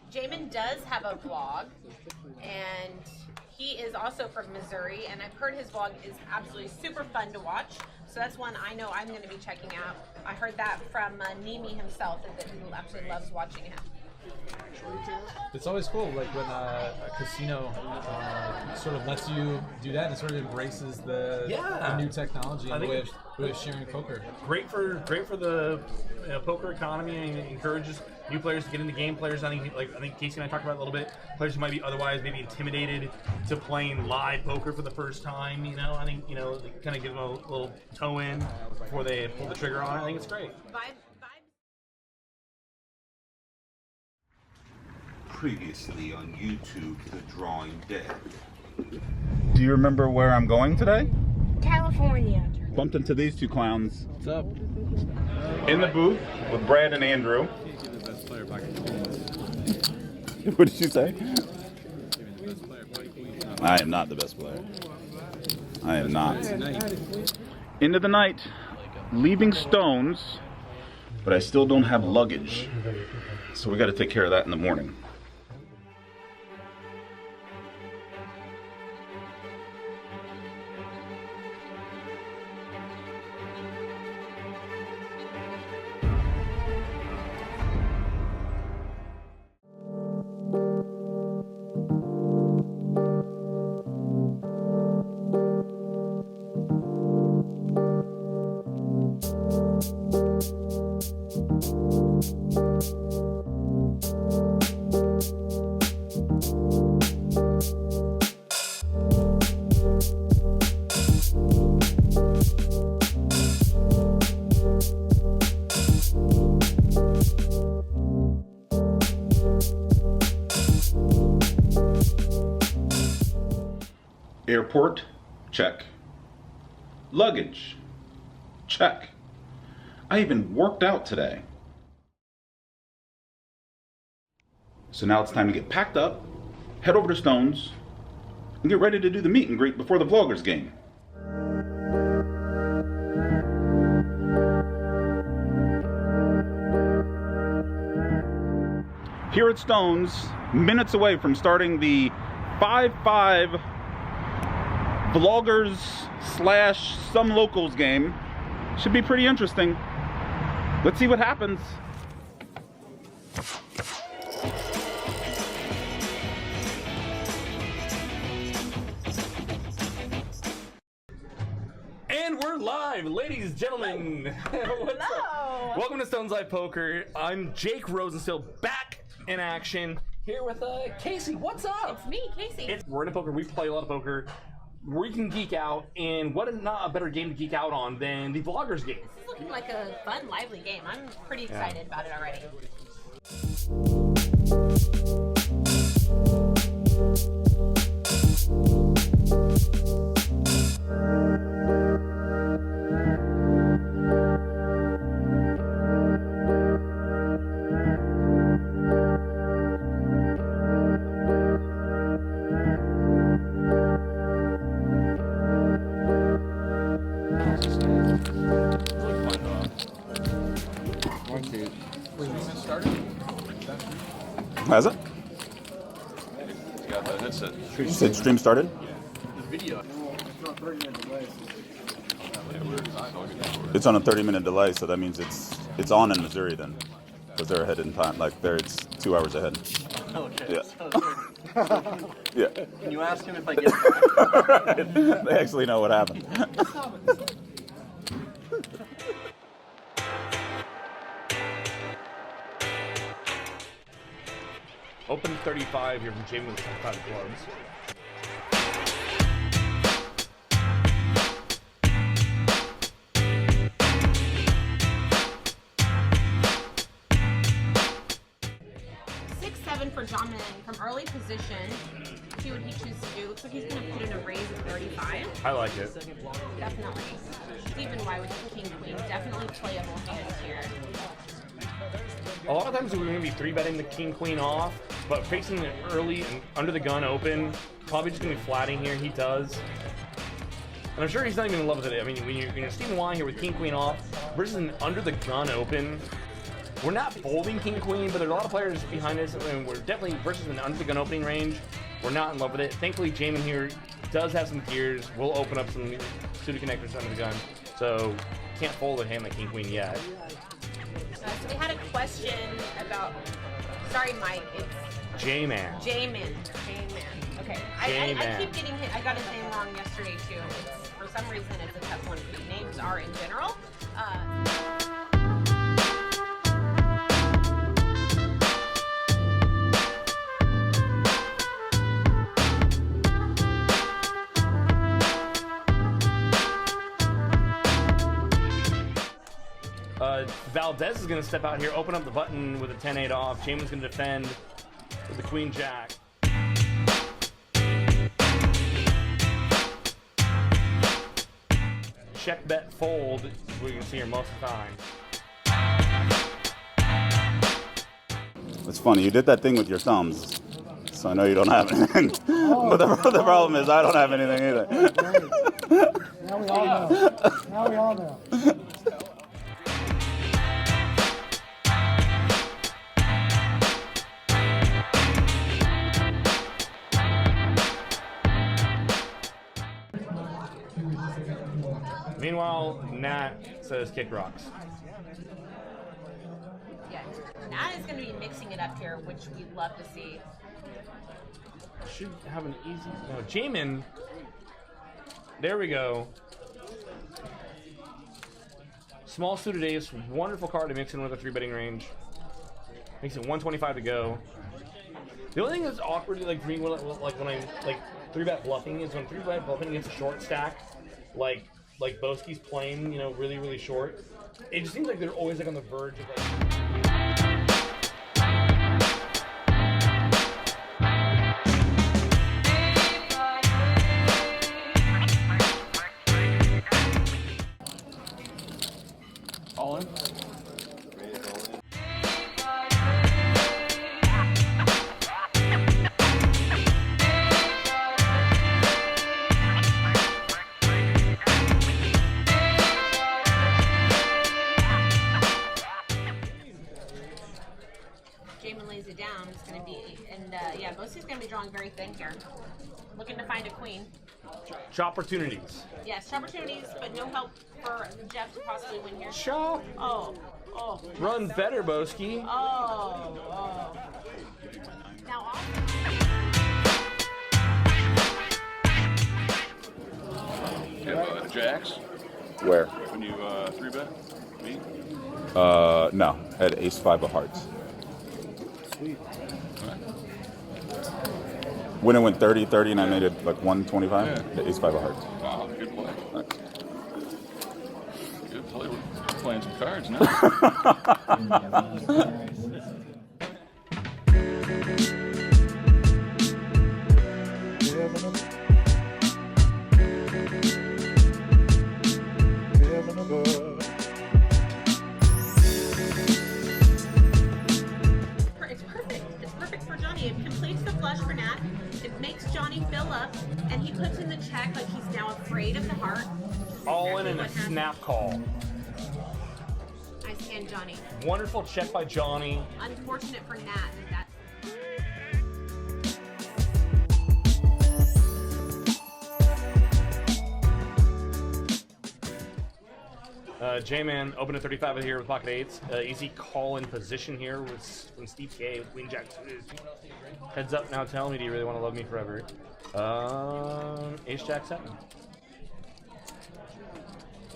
Jaman does have a vlog, and he is also from Missouri, and I've heard his vlog is absolutely super fun to watch. So that's one I know I'm going to be checking out. I heard that from Nimi himself, that he absolutely loves watching him. It's always cool, like when a casino sort of lets you do that and sort of embraces the new technology and the way of sharing poker. Great for the poker economy, and it encourages new players to get into game. Players, I think Casey and I talked about it a little bit. Players who might be otherwise maybe intimidated to playing live poker for the first time. I think they kind of give them a little toe in before they pull the trigger on it. I think it's great. Previously on YouTube, The Drawing Dead. Do you remember where I'm going today? California. Bumped into these two clowns. What's up? In the booth with Brad and Andrew. What did you say? I am not the best player. I am not. Into the night, leaving stones, but I still don't have luggage. So we got to take care of that in the morning. Airport, check. Luggage, check. I even worked out today. So now it's time to get packed up, head over to Stone's, and get ready to do the meet and greet before the Vloggers game. Here at Stone's, minutes away from starting the 5-5 Vloggers / some locals game. Should be pretty interesting. Let's see what happens. And we're live, ladies and gentlemen. What's up? Welcome to Stone's Live Poker. I'm Jake Rosenstiel, back in action here with Casey. What's up? It's me, Casey. We're into poker. We play a lot of poker. We can geek out, and not a better game to geek out on than the Vloggers game. This is looking like a fun, lively game. I'm pretty excited about it already. Has it? You said stream started? It's on a 30-minute delay, so that means it's on in Missouri then, because they're ahead in time. Like it's 2 hours ahead. Okay. Yeah. Yeah. Can you ask him if I get it? Right. They actually know what happened. Open 35 here from Jaman with 5 clubs. For Jaman from early position, see what he chooses to do. Looks like he's going to put in a raise of 35. I like it. Definitely. Stephen Y with the King Queen. Definitely playable hands here. A lot of times we're going to be 3-betting the King Queen off, but facing it early and under the gun open, probably just going to be flatting here. He does. And I'm sure he's not even in love with it. I mean, when you're Stephen Y here with King Queen off versus an under the gun open, We're not folding king queen, but there's a lot of players behind us, and we're definitely versus an under the gun opening range. We're not in love with it. Thankfully, Jaman here does have some gears. We'll open up some pseudo connectors under the gun, so can't fold a hand like king queen yet. So we had a question about. Sorry, Mike. It's Jaman. Jaman. Okay. I keep getting hit. I got his name wrong yesterday too. It's, for some reason, it's a tough one. Names are in general. Valdez is going to step out here, open up the button with a 10-8 off. Jaman's going to defend with the queen jack. Check, bet, fold, is what you can see here most of the time. It's funny, you did that thing with your thumbs, so I know you don't have anything. But the problem is I don't have anything either. Now we all know. Meanwhile, Nat says kick rocks. Yeah, Nat is going to be mixing it up here, which we love to see. Should have an easy. No, Jaman. There we go. Small suited ace, wonderful card to mix in with a 3-betting range. Makes it 125 to go. The only thing that's awkward, like for me, like when I like 3-bet bluffing, is when 3-bet bluffing against a short stack, like Boski's playing, you know, really, really short. It just seems like they're always like on the verge of like. All in? Jaman lays it down. It's going to be, and yeah, Bosie's going to be drawing very thin here. Looking to find a queen. Opportunities. Yes, opportunities, but no help for Jeff to possibly win here. Chop. Oh. Run better, Boski. Oh. Now off. You have jacks Where? when you 3-bet? Me? No. Had ace-5 of hearts. Sweet. When it went 30-30 and I made it like 125, Yeah. the ace-5 of hearts. Wow, good play. Thanks. Good play. We're playing some cards now. It's perfect. It's perfect for Johnny. It completes the flush for Nat. It makes Johnny fill up, and he puts in the check like he's now afraid of the heart. All in Exactly and a what happened. snap call. Nice hand, Johnny. Wonderful check by Johnny. Unfortunate for Nat. That's J-Man open at 35 here with pocket eights. Easy call in position here with from Steve K with Queen Jack. Heads up now, tell me, do you really want to love me forever? Ace Jack 7.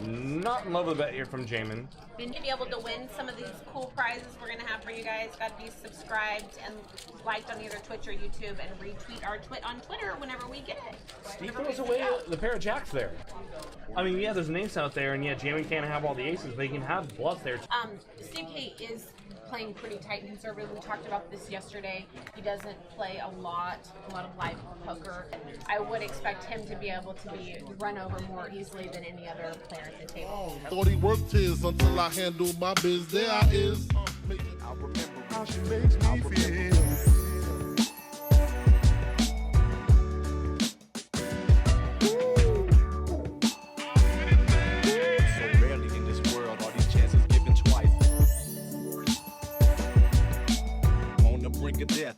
Not in love with a bet here from Jaman. And to be able to win some of these cool prizes we're going to have for you guys, got to be subscribed and liked on either Twitch or YouTube, and retweet our tweet on Twitter whenever we get it. Steve throws away the pair of jacks there. I mean, yeah, there's an ace out there, and yeah, Jaman can't have all the aces, but he can have bluffs there. Steve K is playing pretty tight and conservative. We talked about this yesterday. He doesn't play a lot of live poker. I would expect him to be able to be run over more easily than any other player at the table. Thought he worked his until I handled my biz. There I is. I remember how she makes me feel. So rarely in this world are these chances given twice.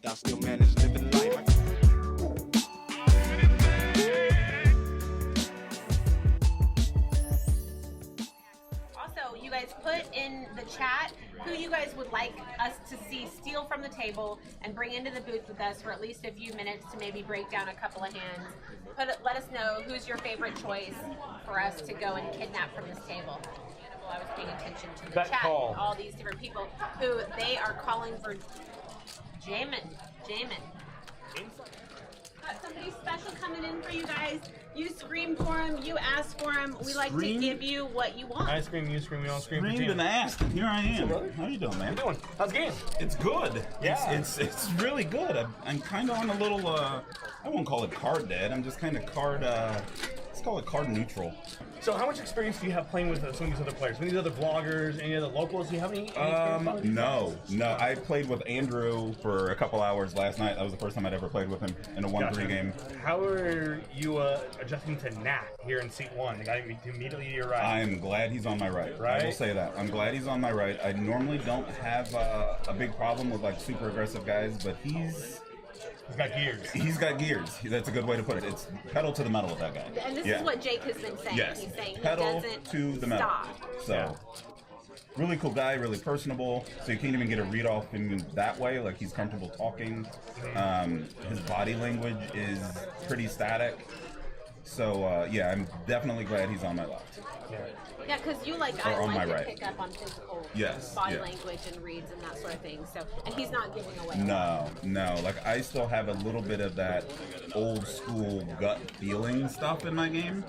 I still manage living life. Also, you guys put in the chat who you guys would like us to see steal from the table and bring into the booth with us for at least a few minutes to maybe break down a couple of hands. Let us know who's your favorite choice for us to go and kidnap from this table. I was paying attention to the chat, all these different people who they are calling for Jaman. Got somebody special coming in for you guys. You scream for him, you ask for him. We like to give you what you want. I scream, you scream, we all scream. Screamed and asked, and here I am. How you doing, man? How you doing? How's the game? It's good. Yeah. It's really good. I'm kind of on a little, I won't call it card dead. I'm just kind of card, let's call it card neutral. So how much experience do you have playing with some of these other players? Some of these other vloggers, any other locals? Do you have any experience? No. I played with Andrew for a couple hours last night. That was the first time I'd ever played with him in a 1-3 game. How are you adjusting to Nat here in seat 1? The guy immediately to your right. I'm glad he's on my right. I will say that. I'm glad he's on my right. I normally don't have a big problem with like super aggressive guys, but he's got gears. He's got gears. That's a good way to put it. It's pedal to the metal with that guy. And this is what Jake has been saying. Yes. He's saying pedal he doesn't to the metal. stop. So, really cool guy, really personable. So you can't even get a read off him that way. Like he's comfortable talking. His body language is pretty static. So yeah, I'm definitely glad he's on my left. Yeah, because you like Or I on like my to right. pick up on physical Yes, body yeah. language and reads and that sort of thing. So, and he's not giving away. No. Like I still have a little bit of that old school gut feeling stuff in my game,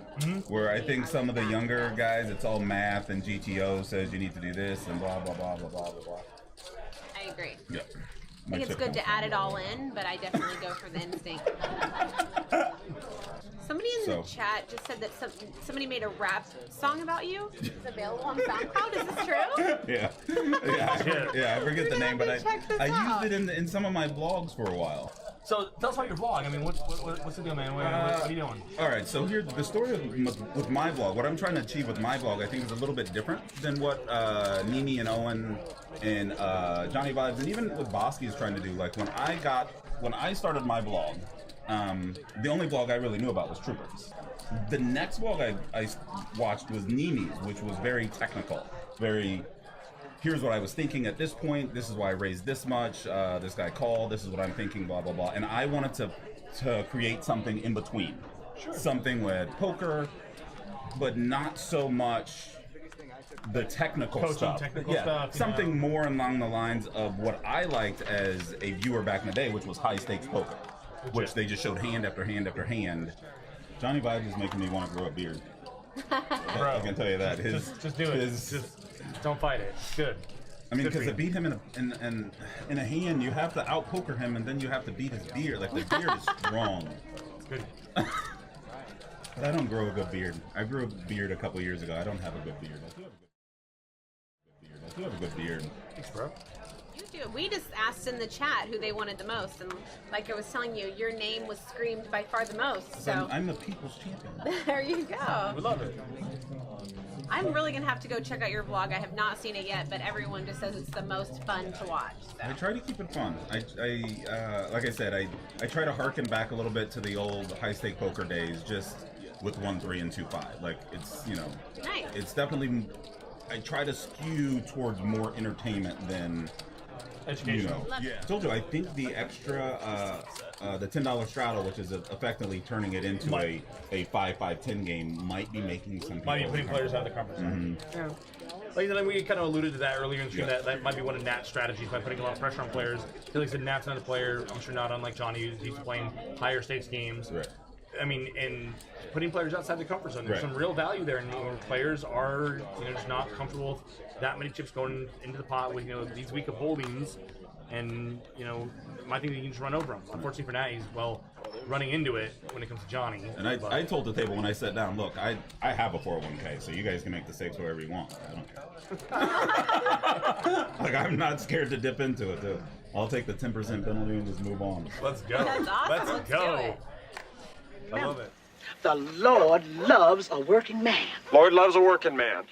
where I think some of the younger guys, it's all math and GTO says you need to do this and blah blah blah blah blah blah. I agree. Yeah. I think it's good to add it all in, but I definitely go for the instinct. Somebody in the chat just said that somebody made a rap song about you. It's available on SoundCloud. Is this true? Yeah. I forget the name, but I used it in some of my vlogs for a while. So tell us about your vlog. I mean, what's the deal, man? What are you doing? All right, so here the story with my vlog. What I'm trying to achieve with my vlog, I think, is a little bit different than what Nini and Owen and Johnny Vibes and even what Bosky is trying to do. Like when I started my vlog, the only vlog I really knew about was Troopers. The next vlog I watched was Nini's, which was very technical, very. Here's what I was thinking at this point. This is why I raised this much. This guy called. This is what I'm thinking. Blah blah blah. And I wanted to create something in between, something with poker, but not so much the technical stuff. Something more along the lines of what I liked as a viewer back in the day, which was high stakes poker, which they just showed hand after hand after hand. Johnny Vibes is making me want to grow a beard. I can tell you that. Just do it. Just don't fight it. It's good. I mean, because to beat him in a hand, you have to out poker him, and then you have to beat his beard. Like the beard is strong. It's good. But I don't grow a good beard. I grew a beard a couple years ago. I don't have a good beard. I do have a good beard. Thanks, bro. You do. We just asked in the chat who they wanted the most, and like I was telling you, your name was screamed by far the most. So I'm the people's champion. There you go. We love it. I'm really gonna have to go check out your vlog. I have not seen it yet, but everyone just says it's the most fun to watch. So. I try to keep it fun. Like I said, I try to harken back a little bit to the old high stake poker days, just with 1-3 and 2-5. Like it's nice. It's definitely. I try to skew towards more entertainment than education. I told you, I think the extra, the $10 straddle, which is effectively turning it into a 5-5-10 game, might be making some people. Might be putting players out of the comfort zone. Yeah. Like I said, we kind of alluded to that earlier in the stream. That might be one of Nat's strategies by putting a lot of pressure on players. Like I said, Nat's not a player. I'm sure not unlike Johnny, who's playing higher stakes games. Right. I mean, and putting players outside the comfort zone. There's some real value there, and when players are, just not comfortable with that many chips going into the pot with, these week of holdings, and might think that you can just run over him. Unfortunately for Nat, he's running into it when it comes to Johnny. And I told the table when I sat down, look, I have a 401k, so you guys can make the stakes whatever you want. I don't care. Like I'm not scared to dip into it too. I'll take the 10% penalty and just move on. Let's go. That's awesome. Let's go. I love it. The Lord loves a working man. Lord loves a working man.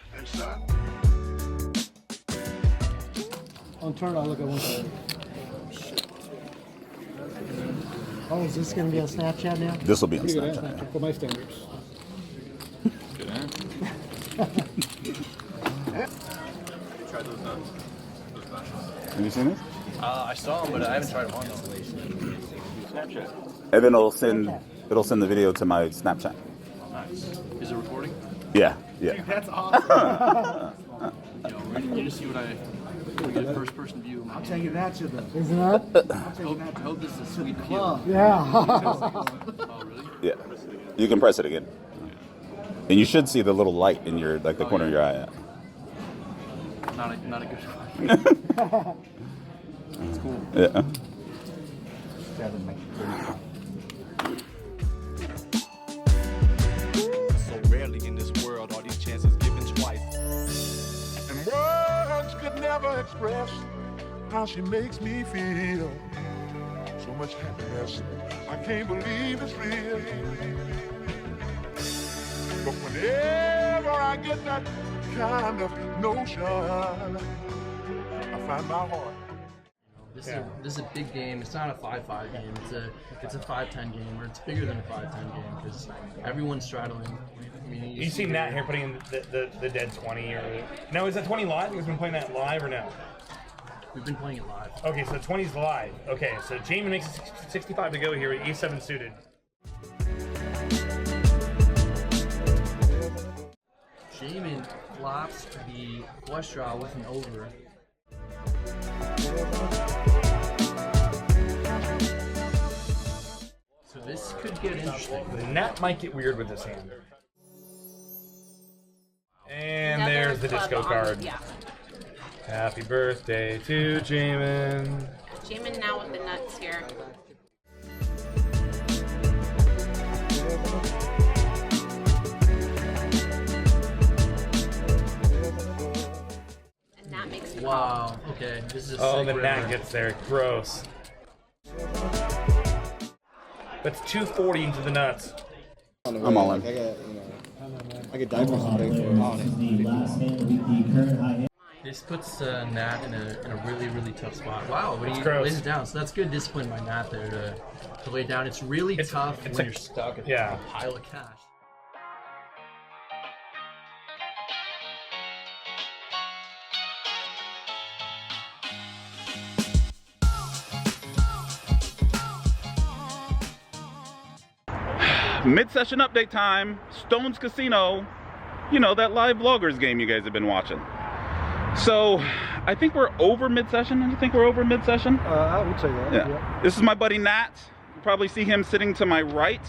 On turn, I look at one side. Oh, is this going to be on Snapchat now? This will be on Pretty good Snapchat. for my standards. Good answer. Try those nuts. Have you seen this? I saw them, but I haven't tried them on though. Snapchat. And then it'll send the video to my Snapchat. Nice. Is it recording? Yeah, yeah. Dude, that's awesome. Yo, we're gonna see what I get a first person view. I'll take it at you though. Isn't that? I hope this is a sweet video. Yeah. Oh, really? Yeah. You can press it again. And you should see the little light in your the corner of your eye. Not a good one. It's cool. Yeah. So rarely in this world are these chances given twice. And words could never express how she makes me feel. So much happiness, I can't believe it's real. But whenever I get that kind of notion, I find my heart. This is a big game. It's not a 5-5 game. It's a 5-10 game, or it's bigger than a 5-10 game because everyone's straddling. I mean, You seen Nat here putting in the dead 20 or no? Is that 20 live? We've been playing that live or no? We've been playing it live. Okay, so 20's live. Okay, so Jaman makes 65 to go here with A7 suited. Jaman flops the flush draw with an over. So this could get interesting. Nat might get weird with this hand. And Another there's the club disco on- card. Yeah. Happy birthday to Jaman. Jaman now with the nuts here. And Nat makes the call. Wow. Okay. This is. A Oh, sick the river. Nat gets there. Gross. That's 240 into the nuts. I'm all in. I get diapers on This puts Nat in a really, really tough spot. Wow, but he gross. lays it down. So that's good discipline by Nat there to lay it down. It's really tough when you're stuck at a pile of cash. Mid-session update time. Stones Casino. You know, that live vloggers game you guys have been watching. So, I think we're over mid-session. Do you think we're over mid-session? I would say that. Yeah. This is my buddy Nat. You probably see him sitting to my right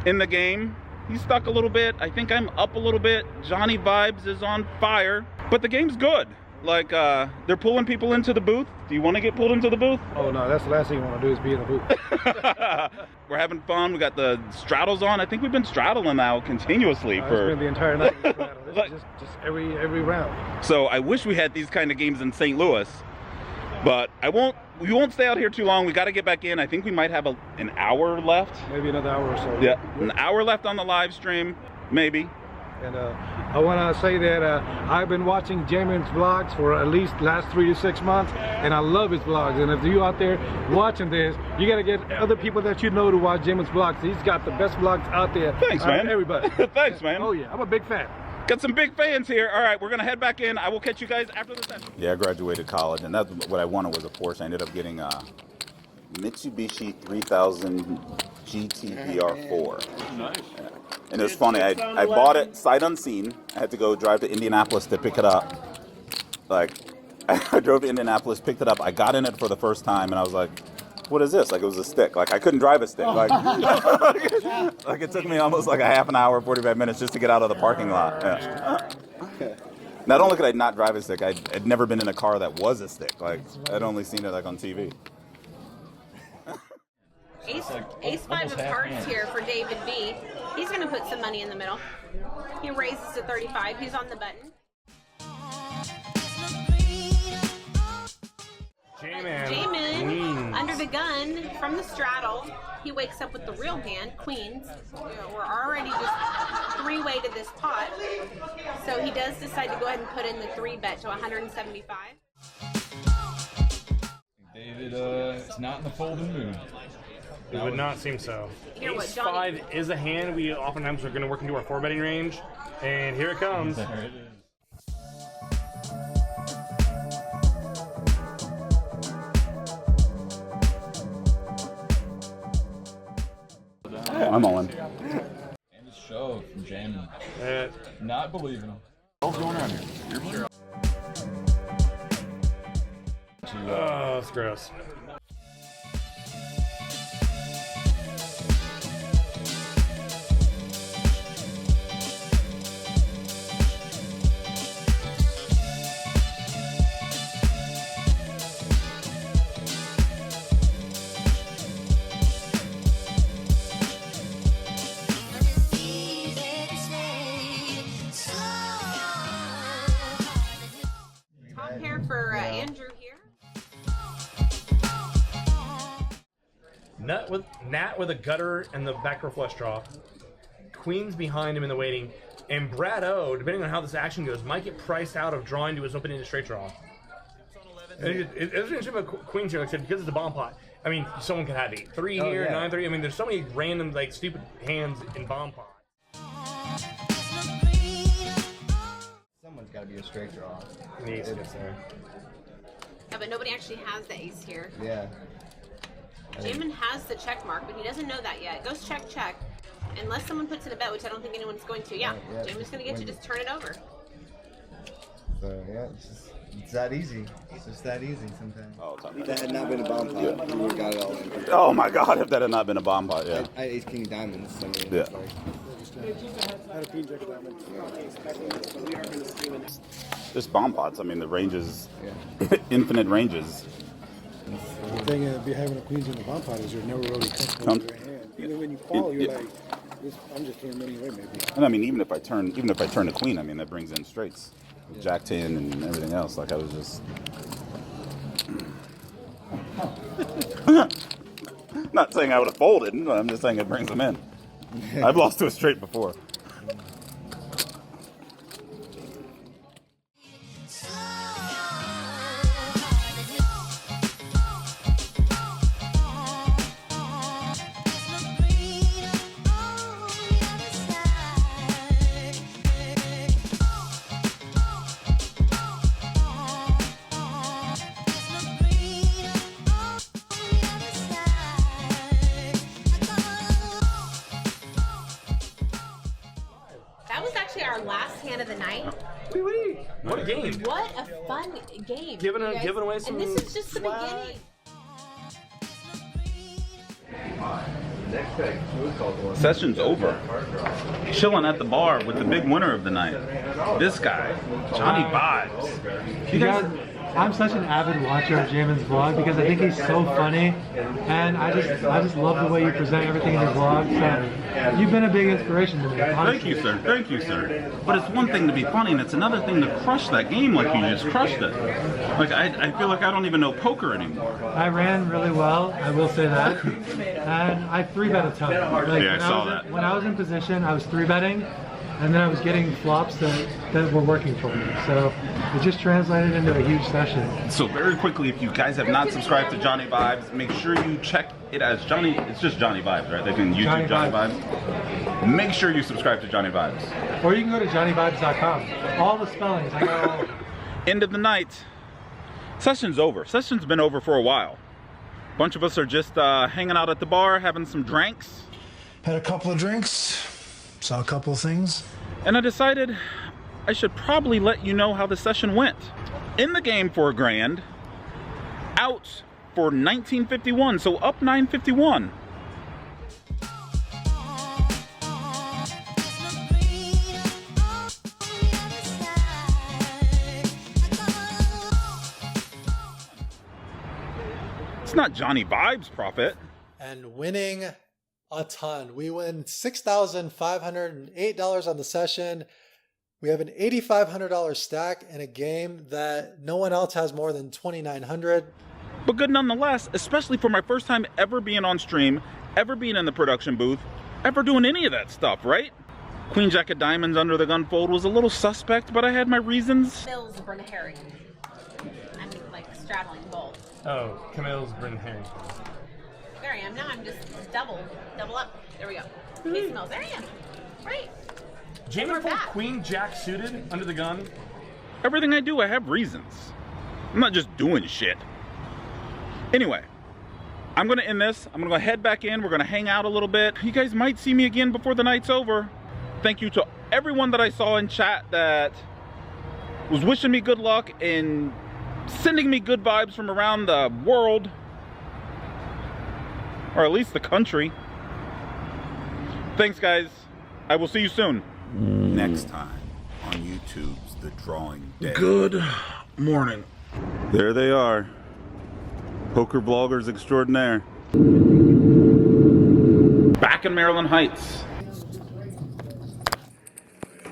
in the game. He's stuck a little bit. I think I'm up a little bit. Johnny Vibes is on fire. But the game's good. Like, they're pulling people into the booth. Do you want to get pulled into the booth? Oh, no, that's the last thing you want to do is be in the booth. We're having fun. We got the straddles on. I think we've been straddling now continuously for... It's been the entire night. just every round. So I wish we had these kind of games in St. Louis. But we won't stay out here too long. We got to get back in. I think we might have an hour left. Maybe another hour or so. Yeah, an hour left on the live stream, maybe. And I want to say that I've been watching Jaman's vlogs for at least last 3 to 6 months, and I love his vlogs. And if you out there watching this, you got to get other people that you know to watch Jaman's vlogs. He's got the best vlogs out there. Thanks, man. Everybody. Thanks, man. Oh, yeah. I'm a big fan. Got some big fans here. All right, we're going to head back in. I will catch you guys after the session. Yeah, I graduated college, and that's what I wanted was a Porsche. I ended up getting a Mitsubishi 3000 GTDR3. Nice. Yeah. And it was funny. I bought it sight unseen. I had to go drive to Indianapolis to pick it up. Like, I drove to Indianapolis, picked it up. I got in it for the first time, and I was like, what is this? Like, it was a stick. Like, I couldn't drive a stick. Like, like it took me almost like a half an hour, 45 minutes just to get out of the parking lot. Yeah. Not only could I not drive a stick, I'd never been in a car that was a stick. Like, I'd only seen it like on TV. Ace 5 of cards here for David B. He's going to put some money in the middle. He raises to 35. He's on the button. Jaman, under the gun from the straddle. He wakes up with the real hand, queens. We're already just 3-way to this pot. So he does decide to go ahead and put in the 3-bet to 175. David is not in the folding mood. It would not seem so. Here, what, Ace Johnny? 5 is a hand we oftentimes are going to work into our 4-betting range. And here it comes. There it is. I'm all in. And the show from Jaman. Not believing him. What's going on here? You're sure. Oh, that's gross. Top pair for Andrew here. Nat with a gutter and the back row flush draw. Queen's behind him in the waiting. And Brad O, depending on how this action goes, might get priced out of drawing to his open-ended straight draw. It's interesting about Queen's here, like I said, because it's a bomb pot. I mean, someone could have 8-3 here, 9-3. I mean, there's so many random, like, stupid hands in bomb pot. Someone's got to be a straight draw. The ace gets there. Yeah, but nobody actually has the ace here. Yeah. Jaman has the check mark, but he doesn't know that yet. It goes check, check. Unless someone puts in a bet, which I don't think anyone's going to. Yeah, yeah. Jaman's going to get you. Just turn it over. So, yeah, it's that easy. It's just that easy sometimes. Oh, If that had not been a bomb pot, we would have got it all in. Oh my God! If that had not been a bomb pot, yeah. I had ace king diamonds. I mean, Yeah. This bomb pots. I mean, the ranges, infinite ranges. The thing of having a queens in the bomb pot is you're never really comfortable with your hand. Even when you call, you're like, I'm just throwing money away, maybe. And I mean, even if I turn the queen, I mean, that brings in straights, Jack 10 and everything else. Like I was just. Not saying I would have folded, but I'm just saying it brings them in. I've lost to a straight before. Our last hand of the night. What a game! What a fun game! Giving away some. And this is just the beginning. Session's over. Chilling at the bar with the big winner of the night. This guy, Johnny Vibes. You guys, I'm such an avid watcher of Jaman's vlog because I think he's so funny, and I just love the way you present everything in your vlog. So you've been a big inspiration to me. Honestly. Thank you, sir. Thank you, sir. But it's one thing to be funny, and it's another thing to crush that game like you just crushed it. Like I feel like I don't even know poker anymore. I ran really well, I will say that, and I 3-bet a ton. Like, yeah, I saw that. When I was in position, I was 3-betting. And then I was getting flops that were working for me. So it just translated into a huge session. So very quickly, if you guys have not subscribed to Johnny Vibes, make sure you check it as Johnny. It's just Johnny Vibes, right? They can YouTube Johnny Vibes. Make sure you subscribe to Johnny Vibes. Or you can go to JohnnyVibes.com. All the spellings. I got all of them. End of the night. Session's over. Session's been over for a while. A bunch of us are just hanging out at the bar, having some drinks. Had a couple of drinks. Saw a couple of things. And I decided I should probably let you know how the session went. In the game for a grand, out for 1951, so up 951. It's not Johnny Vibes profit. And winning a ton. We win $6,508 on the session. We have an $8,500 stack in a game that no one else has more than $2,900. But good nonetheless, especially for my first time ever being on stream, ever being in the production booth, ever doing any of that stuff, right? Queen Jack of Diamonds under the gun fold was a little suspect, but I had my reasons. Camille's Bryn Herring. I mean, like straddling both. Oh, Camille's Bryn Herring. There I am. Now I'm just double up. There we go. Case mills. There I am. Right. Jaman full queen jack suited under the gun. Everything I do, I have reasons. I'm not just doing shit. Anyway, I'm gonna end this. I'm gonna go head back in. We're gonna hang out a little bit. You guys might see me again before the night's over. Thank you to everyone that I saw in chat that was wishing me good luck and sending me good vibes from around the world, or at least the country. Thanks, guys. I will see you soon. Next time on YouTube's The Drawing Dead. Good morning. There they are. Poker bloggers extraordinaire. Back in Maryland Heights.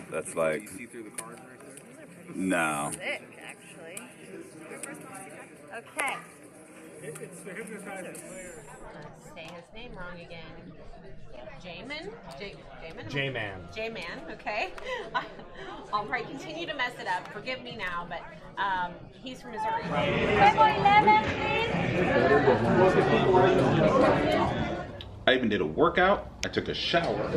That's like... See through the cards right there? No. Sick, actually. Okay. It's the hypnotizing player. Say his name wrong again. Jaman? Jaman? Jaman, okay. I'll probably continue to mess it up. Forgive me now, but he's from Missouri. I even did a workout. I took a shower.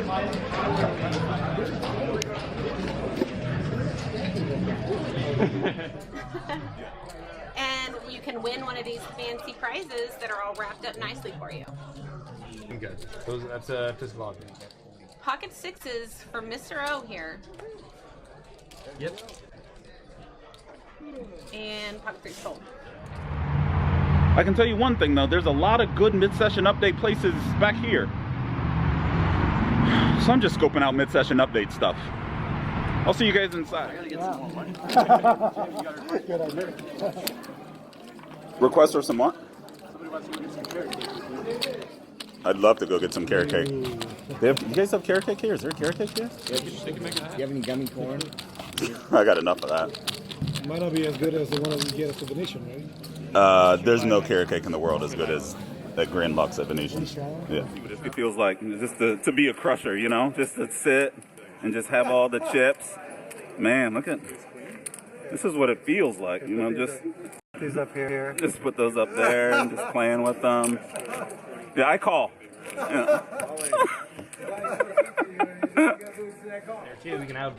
And you can win one of these fancy prizes that are all wrapped up nicely for you. I'm good. That's a vlog. Pocket sixes for Mr. O here. Yep. And pocket three sold. I can tell you one thing though, there's a lot of good mid-session update places back here. So I'm just scoping out mid-session update stuff. I'll see you guys inside. I gotta get some more money. Good idea. Request for some what? Somebody wants to go get some carrot cake. I'd love to go get some carrot cake. You guys have carrot cake here? Is there carrot cake here? Do you have any gummy corn? I got enough of that. Might not be as good as the one that we get at the Venetian, right? There's no carrot cake in the world as good as that Grand Lux at Venetian. Yeah. It feels like just to be a crusher, you know? Just to sit and just have all the chips. Man, look at... This is what it feels like, you know, just... These up here. Just put those up there and just playing with them. Yeah, I call. Yeah. We can have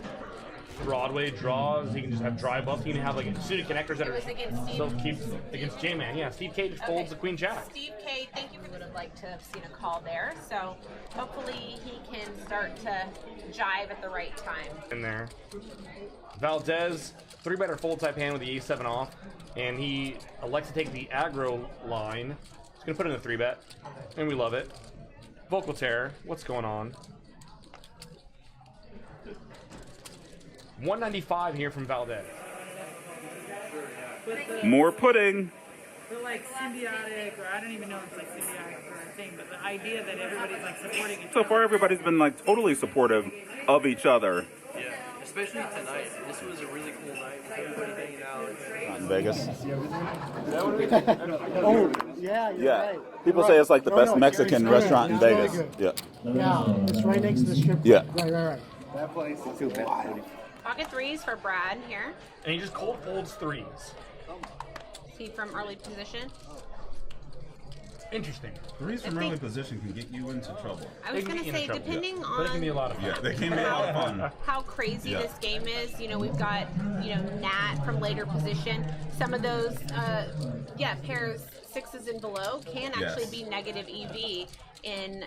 Broadway draws. You can just have dry buffs. You can have like suited connectors that It was against Steve. self-keep against Jaman. Yeah, Steve K just folds the queen jack. Steve K, thank you. Would have liked to have seen a call there. So hopefully he can start to jive at the right time. In there. Valdez, 3-better fold type hand with the A7 off, and he elects to take the aggro line. He's gonna put in a 3-bet, and we love it. Vocal Terror, what's going on? 195 here from Valdez. More pudding. But like symbiotic, or I don't even know if it's like symbiotic or a thing, but the idea that everybody's like supporting each So other. far, everybody's been like totally supportive of each other. Yeah, especially tonight. This was a really cool night with everybody hanging out. Not in Vegas. Oh, yeah, you're Yeah. right. People say it's like the best Mexican restaurant in Vegas. Yeah. Yeah, it's right next to the strip club. Yeah. Right. That place is too bad. Pocket threes for Brad here. And he just cold folds 3s. See from early position. Interesting. Threes from early position can get you into trouble. I was going to say, depending on But it can be a lot of fun. Yeah, they can be a lot of fun. how crazy Yeah. this game is. You know, we've got, Nat from later position. Some of those, pairs 6s and below can actually Yes. be negative EV in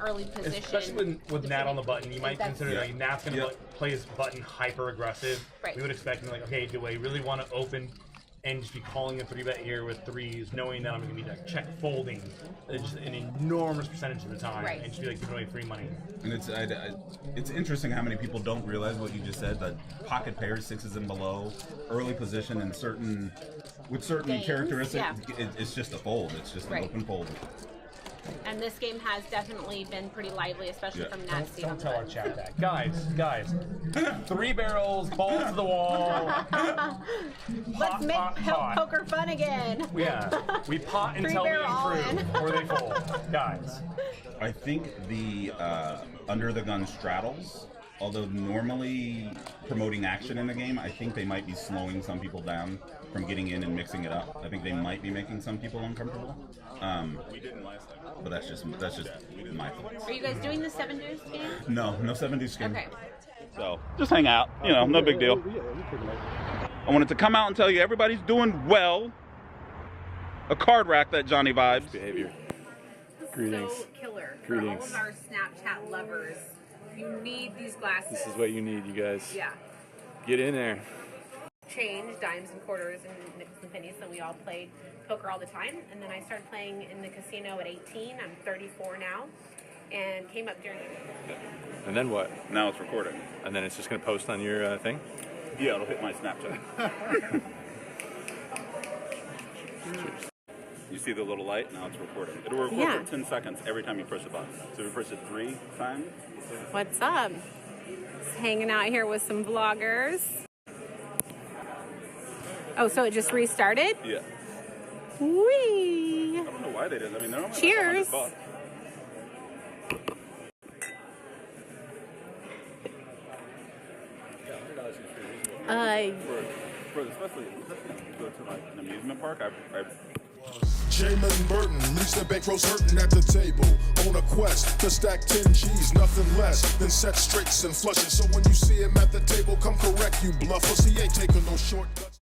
early position. Especially with Nat on the button, you might That's- consider like Nat's going to play his button hyper aggressive. Right. We would expect him like, okay, do I really want to open and just be calling a 3-bet here with 3s, knowing that I'm going to be like check folding just an enormous percentage of the time, Right. and just be like giving away free money. And it's interesting how many people don't realize what you just said, that pocket pairs, 6s and below, early position, and certain Games, characteristics, yeah. it's just a fold. It's just Right. an open fold. And this game has definitely been pretty lively, especially from Nat's seat on Don't the tell our button. chat that. Guys, 3 barrels, balls to the wall. Let's make hot. poker fun again. Yeah, we pot until we 3-barrel all improve, or they fold. Guys. I think the under the gun straddles, although normally promoting action in the game, I think they might be slowing some people down from getting in and mixing it up. I think they might be making some people uncomfortable. We didn't last time, but that's just my thoughts. Are you guys doing the 7 Deuce game? No 70s game. Okay. So just hang out, you know, no big deal. I wanted to come out and tell you everybody's doing well. A card rack that Johnny vibes. Behavior. Greetings. So killer. Greetings. For all of our Snapchat lovers, you need these glasses. This is what you need, you guys. Yeah. Get in there. Change dimes and quarters and nickels and pennies, so we all played poker all the time. And then I started playing in the casino at 18. I'm 34 now, and came up during. And then what? Now it's recording. And then it's just going to post on your thing? Yeah, it'll hit my Snapchat. You see the little light? Now it's recording. It'll record for 10 seconds every time you push a button. So if you push it 3 times. What's up? Just hanging out here with some vloggers. Oh, so it just restarted? Yeah. Whee! I don't know why they did. I mean, they're only Cheers. $100. Especially if you go to like an amusement park, Jaman Burton leaves the bankrolls hurting at the table. On a quest to stack 10 G's, nothing less than set straights and flushes. So when you see him at the table, come correct, you bluffers. He ain't taking no shortcuts.